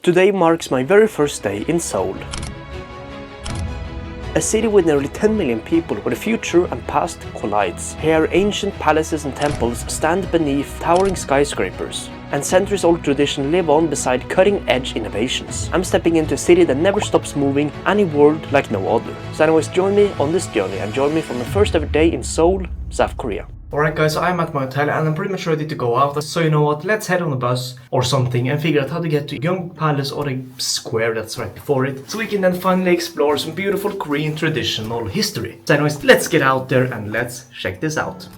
Today marks my very first day in Seoul. A city with nearly 10 million people where the future and past collides. Here ancient palaces and temples stand beneath towering skyscrapers, and centuries-old tradition live on beside cutting-edge innovations. I'm stepping into a city that never stops moving, and a world like no other. So anyways, join me on this journey and join me from the first ever day in Seoul, South Korea. Alright guys, so I'm at my hotel and I'm pretty much ready to go out. So you know what, let's head on a bus or something and figure out how to get to Gyeongbokgung Palace or the square that's right before it. So we can then finally explore some beautiful Korean traditional history. So anyways, let's get out there and let's check this out.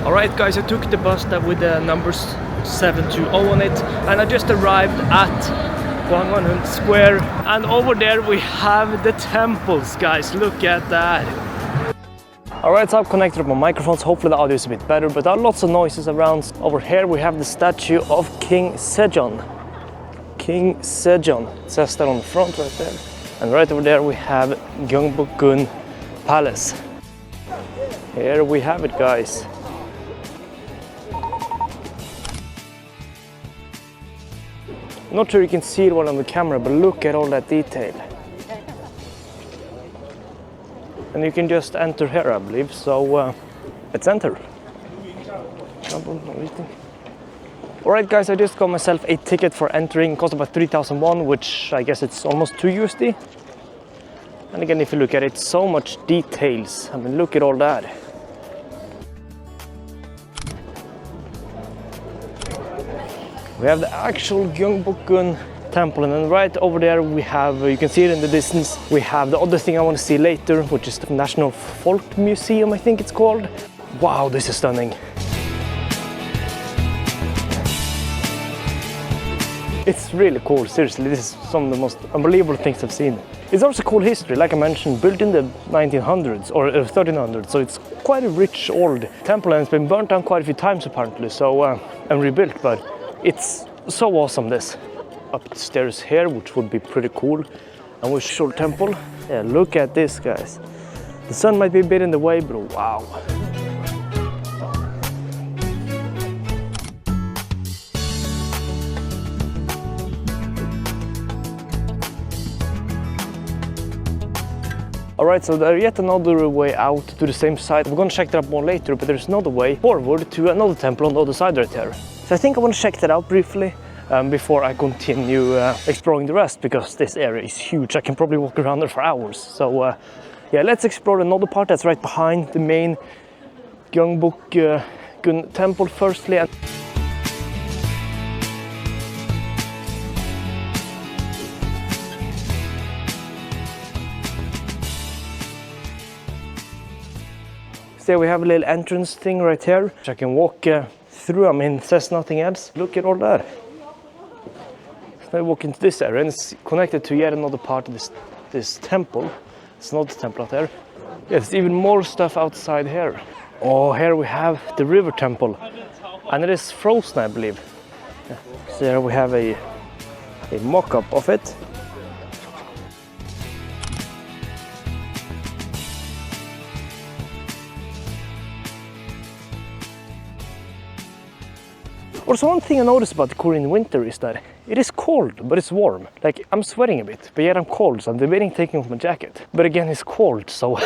Alright guys, I took the bus that with the numbers 720 on it and I just arrived at Gwanghwamun Square, and over there we have the temples, guys. Look at that. Alright, so I've connected up my microphones. Hopefully the audio is a bit better, but there are lots of noises around. Over here we have the statue of King Sejong. King Sejong, it says that on the front right there. And right over there we have Gyeongbokgung Palace. Here we have it, guys. Not sure you can see it well on the camera, but look at all that detail. And you can just enter here, I believe, so let's enter. Alright guys, I just got myself a ticket for entering. It cost about 3,000 won, which I guess it's almost 2 USD. And again, if you look at it, so much details. I mean, look at all that. We have the actual Gyeongbokgung temple, and then right over there we have, you can see it in the distance, we have the other thing I want to see later, which is the National Folk Museum, I think it's called. Wow, this is stunning. It's really cool, seriously, this is some of the most unbelievable things I've seen. It's also cool history, like I mentioned, built in the 1900s or 1300s, so it's quite a rich old temple, and it's been burnt down quite a few times apparently, so and rebuilt, but it's so awesome. This upstairs here, which would be pretty cool, and with Seoul temple. Yeah, look at this, guys. The sun might be a bit in the way, but wow. Alright, so there's yet another way out to the same side. We're gonna check that out more later, but there's another way forward to another temple on the other side right there. So I think I want to check that out briefly before I continue exploring the rest, because this area is huge. I can probably walk around there for hours. So yeah, let's explore another part that's right behind the main Gyeongbokgung temple firstly. So we have a little entrance thing right here, which I can walk through. I mean, it says nothing else. Look at all that. So I walk into this area and it's connected to yet another part of this temple. It's not the temple out there. Yeah, there's even more stuff outside here. Oh, here we have the river temple. And it is frozen, I believe. Yeah. So here we have a mock-up of it. Also, one thing I noticed about the Korean winter is that it is cold, but it's warm. Like, I'm sweating a bit, but yet I'm cold, so I'm debating taking off my jacket. But again, it's cold, so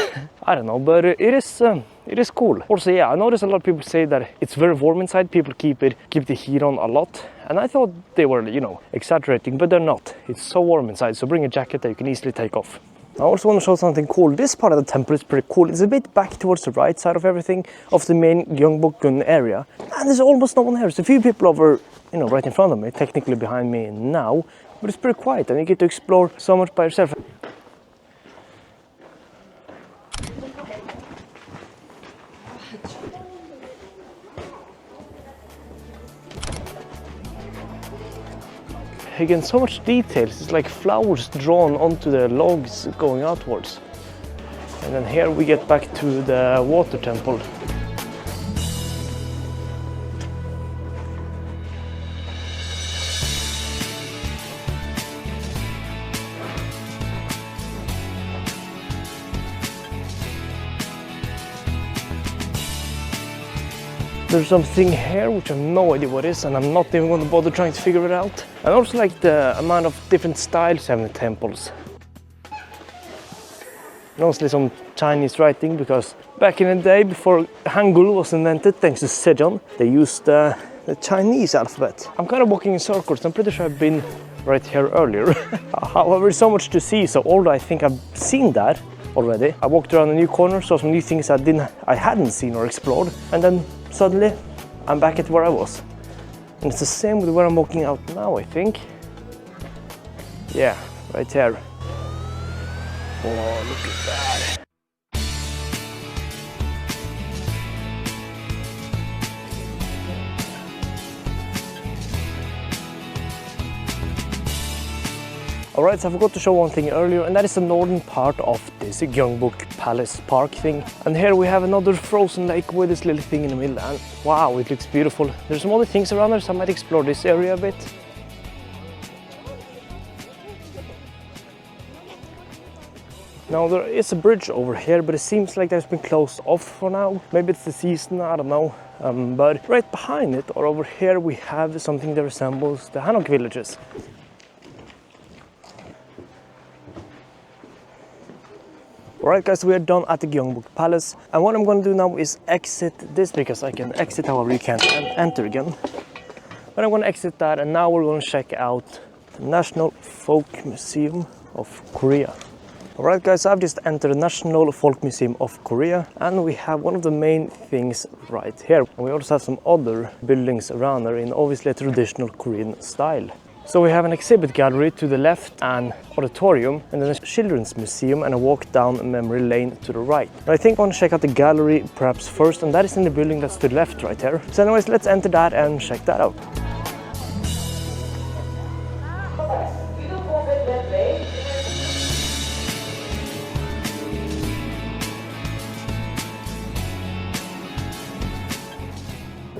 I don't know, but it is cool. Also, yeah, I noticed a lot of people say that it's very warm inside. People keep the heat on a lot, and I thought they were, you know, exaggerating, but they're not. It's so warm inside, so bring a jacket that you can easily take off. I also want to show something cool. This part of the temple is pretty cool. It's a bit back towards the right side of everything, of the main Gyeongbokgung area. And there's almost no one here. There's a few people over, you know, right in front of me, technically behind me now. But it's pretty quiet and you get to explore so much by yourself. Again, so much details. It's like flowers drawn onto the logs going outwards. And then here we get back to the water temple. There's something here which I have no idea what it is, and I'm not even going to bother trying to figure it out. I also like the amount of different styles you have in the temples. Mostly some Chinese writing, because back in the day, before Hangul was invented, thanks to Sejong, they used the Chinese alphabet. I'm kind of walking in circles. I'm pretty sure I've been right here earlier. However, so much to see, so although I think I've seen that already, I walked around a new corner, saw some new things I hadn't seen or explored, and then suddenly I'm back at where I was. And it's the same with where I'm walking out now, I think. Yeah, right here. Oh, look at that. Alright, so I forgot to show one thing earlier, and that is the northern part of this Gyeongbokgung Palace Park thing. And here we have another frozen lake with this little thing in the middle, and wow, it looks beautiful. There's some other things around there, so I might explore this area a bit. Now there is a bridge over here, but it seems like that's been closed off for now. Maybe it's the season, I don't know. But right behind it, or over here, we have something that resembles the Hanok villages. Alright guys, we are done at the Gyeongbokgung Palace, and what I'm going to do now is exit this, because I can exit however you can't enter again. But I'm going to exit that, and now we're going to check out the National Folk Museum of Korea. Alright guys, I've just entered the National Folk Museum of Korea, and we have one of the main things right here. And we also have some other buildings around there in obviously a traditional Korean style. So we have an exhibit gallery to the left, an auditorium, and then a children's museum, and a walk down memory lane to the right. And I think I want to check out the gallery perhaps first, and that is in the building that's to the left right here. So anyways, let's enter that and check that out.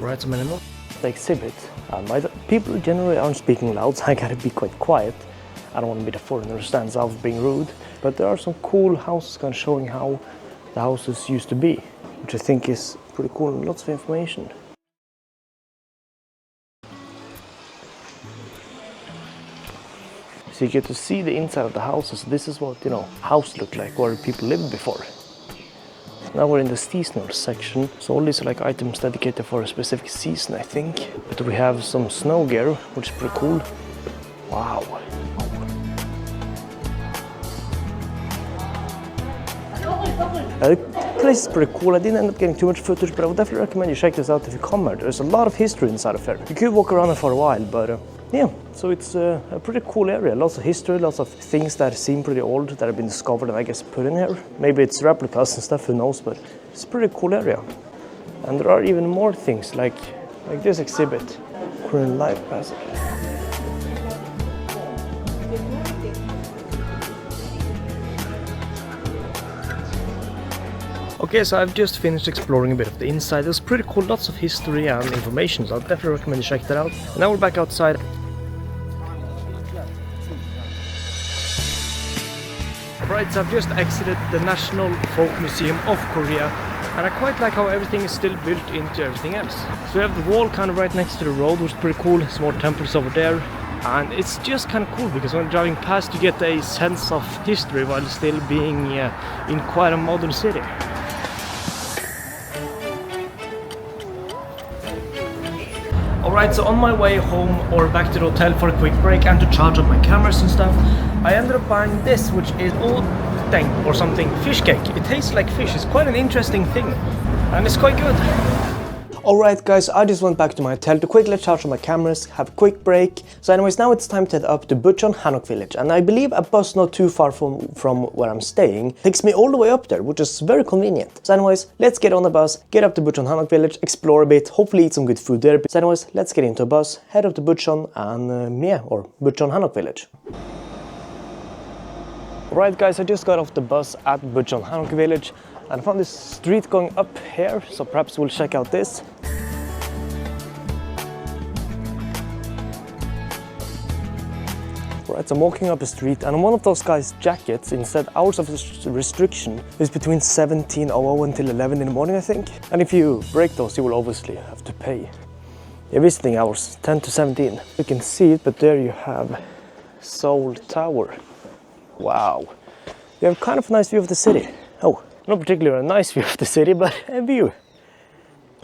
Right, so many more. The exhibit. People generally aren't speaking loud, so I gotta be quite quiet. I don't want to be the foreigner who stands out being rude. But there are some cool houses kind of showing how the houses used to be, which I think is pretty cool and lots of information. So you get to see the inside of the houses. This is what, you know, house looked like where people lived before. Now we're in the seasonal section, so all these are like items dedicated for a specific season, I think. But we have some snow gear, which is pretty cool. Wow. The place is pretty cool. I didn't end up getting too much footage, but I would definitely recommend you check this out if you come here. There's a lot of history inside of here. You could walk around it for a while, but yeah, so it's a pretty cool area. Lots of history, lots of things that seem pretty old that have been discovered and I guess put in here. Maybe it's replicas and stuff, who knows, but it's a pretty cool area. And there are even more things like this exhibit, Korean Life Passage. Okay, so I've just finished exploring a bit of the inside. It was pretty cool, lots of history and information, so I'll definitely recommend you check that out. And now we're back outside. Right, so I've just exited the National Folk Museum of Korea, and I quite like how everything is still built into everything else. So we have the wall kind of right next to the road, which is pretty cool. Some more temples over there. And it's just kind of cool because when driving past you get a sense of history while still being in quite a modern city. Alright, so on my way home or back to the hotel for a quick break and to charge up my cameras and stuff, I ended up buying this, which is odeng or something, fish cake. It tastes like fish. It's quite an interesting thing and it's quite good. Alright guys, I just went back to my hotel to quickly charge on my cameras, have a quick break. So anyways, now it's time to head up to Bukchon, Hanok village. And I believe a bus not too far from where I'm staying takes me all the way up there, which is very convenient. So anyways, let's get on the bus, get up to Bukchon, Hanok village, explore a bit, hopefully eat some good food there. So anyways, let's get into a bus, head up to Bukchon and or Bukchon, Hanok village. Alright guys, I just got off the bus at Bukchon, Hanok village. And I found this street going up here, so perhaps we'll check out this. Right, Right, so I'm walking up the street and on one of those guys' jackets, instead hours of restriction is between 17:00 until 11 in the morning, I think. And if you break those, you will obviously have to pay. Yeah, visiting hours, 10 to 17. You can see it, but there you have Seoul Tower. Wow. You have kind of a nice view of the city. Oh, not particularly a nice view of the city, but a view.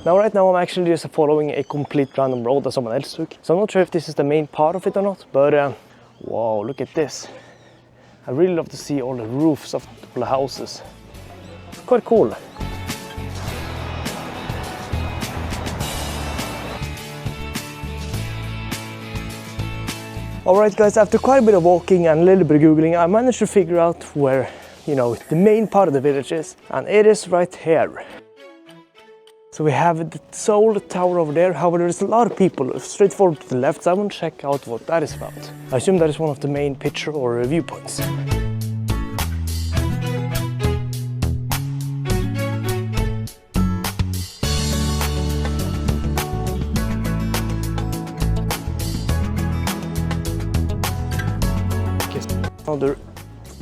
Now, right now I'm actually just following a complete random road that someone else took. So I'm not sure if this is the main part of it or not, but wow, look at this. I really love to see all the roofs of all the houses. Quite cool. Alright guys, after quite a bit of walking and a little bit of googling, I managed to figure out where, you know, the main part of the village is. And it is right here. So we have the Seoul Tower over there. However, there's a lot of people straight forward to the left, so I want to check out what that is about. I assume that is one of the main picture or viewpoints. Another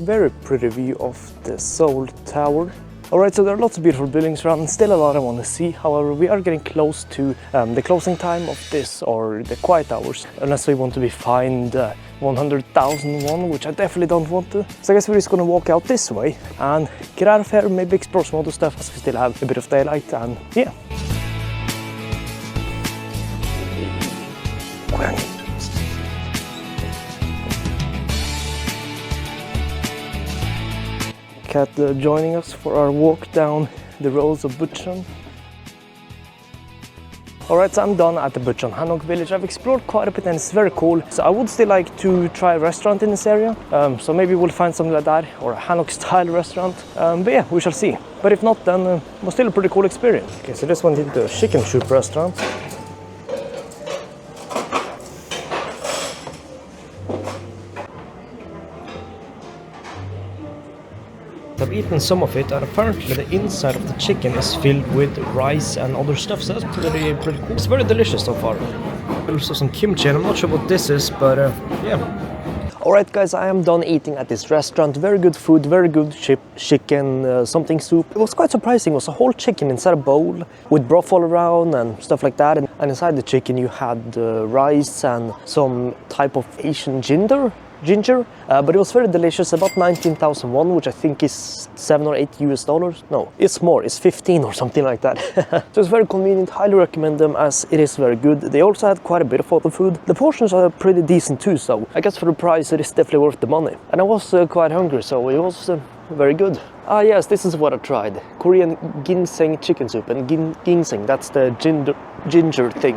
very pretty view of the Seoul Tower. Alright, so there are lots of beautiful buildings around and still a lot I want to see. However, we are getting close to the closing time of this, or the quiet hours, unless we want to be fined 100,000 won, which I definitely don't want to. So I guess we're just gonna walk out this way and get out of here, maybe explore some other stuff as we still have a bit of daylight, and yeah. Cat joining us for our walk down the roads of Bukchon. Alright, so I'm done at the Bukchon Hanok village. I've explored quite a bit and it's very cool. So I would still like to try a restaurant in this area. So maybe we'll find something like that, or a Hanok style restaurant. But yeah, we shall see. But if not, then it was still a pretty cool experience. Okay, so this went into a chicken soup restaurant. I've eaten some of it, and apparently the inside of the chicken is filled with rice and other stuff, so that's pretty cool. It's very delicious so far. Also some kimchi, and I'm not sure what this is, but yeah. Alright guys, I am done eating at this restaurant. Very good food, very good chicken, something soup. It was quite surprising. It was a whole chicken inside a bowl with broth all around and stuff like that. And inside the chicken you had rice and some type of Asian ginger, but it was very delicious. About 19,000 won, which I think is $7 or $8 US. No, it's more, it's 15 or something like that. So it's very convenient. Highly recommend them, as it is very good. They also had quite a bit of other food. The portions are pretty decent too, so I guess for the price it is definitely worth the money. And I was quite hungry, so it was very good. Ah yes, this is what I tried. Korean ginseng chicken soup, and ginseng, that's the ginger thing.